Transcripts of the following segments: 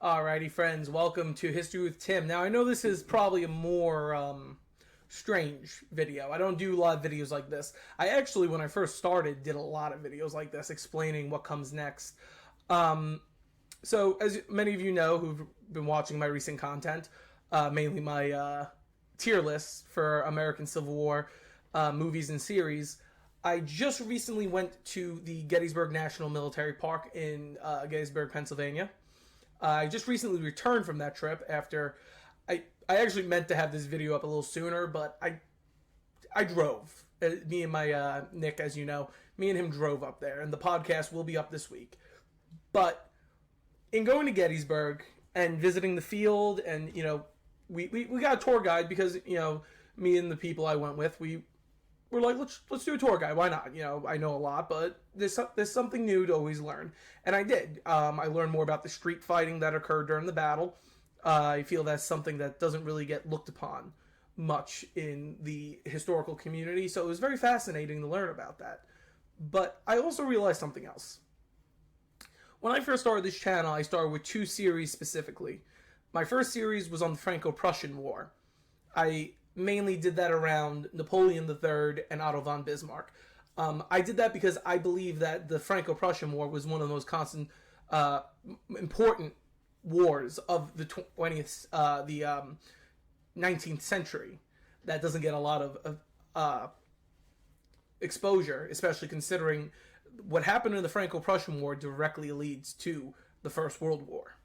Alrighty, friends, welcome to History with Tim. Now, I know this is probably a more strange video. I don't do a lot of videos like this. I actually, when I first started, did a lot of videos like this explaining what comes next. So, as many of you know who've been watching my recent content, mainly my tier lists for American Civil War movies and series, I just recently went to the Gettysburg National Military Park in Gettysburg, Pennsylvania. I just recently returned from that trip after I actually meant to have this video up a little sooner, but I drove. Me and my Nick, as you know, me and him drove up there, and the podcast will be up this week. But in going to Gettysburg and visiting the field, and we got a tour guide because me and the people I went with, we're like, let's do a tour guide. Why not? I know a lot, but there's something new to always learn. And I did. I learned more about the street fighting that occurred during the battle. I feel that's something that doesn't really get looked upon much in the historical community. So it was very fascinating to learn about that. But I also realized something else. When I first started this channel, I started with two series specifically. My first series was on the Franco-Prussian War. I mainly did that around Napoleon III and Otto von Bismarck. I did that because I believe that the Franco-Prussian War was one of the most constant, important wars of the 19th century that doesn't get a lot of exposure, especially considering what happened in the Franco-Prussian War directly leads to the First World War.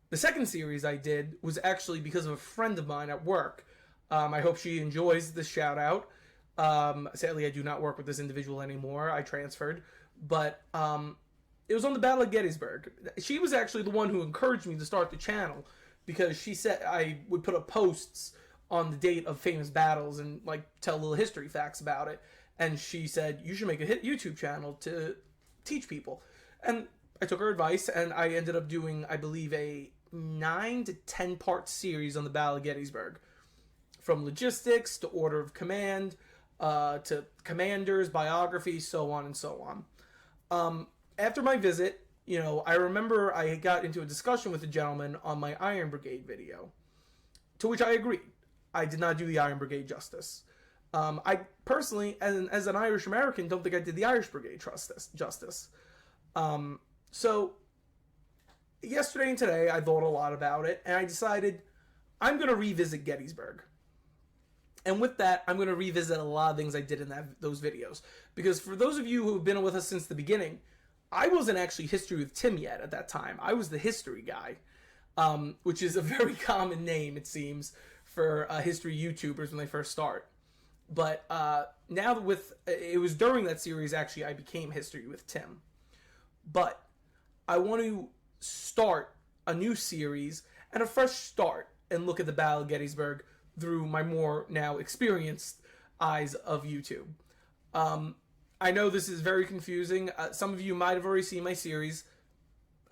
The second series I did was actually because of a friend of mine at work. I hope she enjoys this shout out. Sadly, I do not work with this individual anymore. I transferred. But it was on the Battle of Gettysburg. She was actually the one who encouraged me to start the channel because she said I would put up posts on the date of famous battles and tell little history facts about it. And she said, you should make a YouTube channel to teach people. And I took her advice, and I ended up doing, I believe, a 9 to 10 part series on the Battle of Gettysburg, from logistics to order of command to commanders, biographies, so on and so on. After my visit, I remember I got into a discussion with a gentleman on my Iron Brigade video, to which I agreed. I did not do the Iron Brigade justice. I personally, as an Irish American, don't think I did the Irish Brigade justice. So yesterday and today, I thought a lot about it, and I decided I'm going to revisit Gettysburg. And with that, I'm going to revisit a lot of things I did in those videos. Because for those of you who have been with us since the beginning, I wasn't actually History with Tim yet at that time. I was the history guy, which is a very common name, it seems, for history YouTubers when they first start. But now it was during that series, actually, I became History with Tim. But I want to start a new series and a fresh start and look at the Battle of Gettysburg through my more now experienced eyes of YouTube. I know this is very confusing. Some of you might have already seen my series.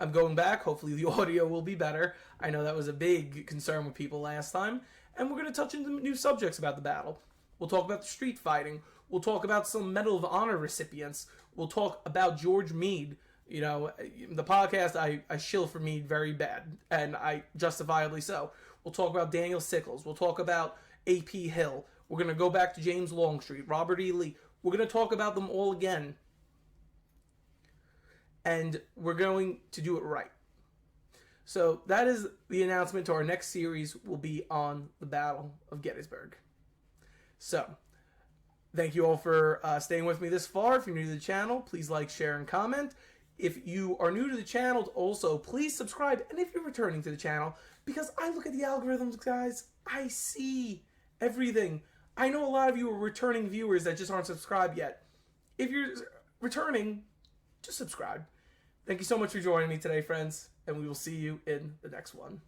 I'm going back. Hopefully the audio will be better. I know that was a big concern with people last time. And we're going to touch into new subjects about the battle. We'll talk about the street fighting. We'll talk about some Medal of Honor recipients. We'll talk about George Meade. The podcast, I shill for Meade very bad, and I justifiably so. We'll talk about Daniel Sickles. We'll talk about A.P. Hill. We're going to go back to James Longstreet, Robert E. Lee. We're going to talk about them all again. And we're going to do it right. So that is the announcement to our next series will be on the Battle of Gettysburg. So, thank you all for staying with me this far. If you're new to the channel, please like, share, and comment. If you are new to the channel, also, please subscribe. And if you're returning to the channel, because I look at the algorithms, guys, I see everything. I know a lot of you are returning viewers that just aren't subscribed yet. If you're returning, just subscribe. Thank you so much for joining me today, friends, and we will see you in the next one.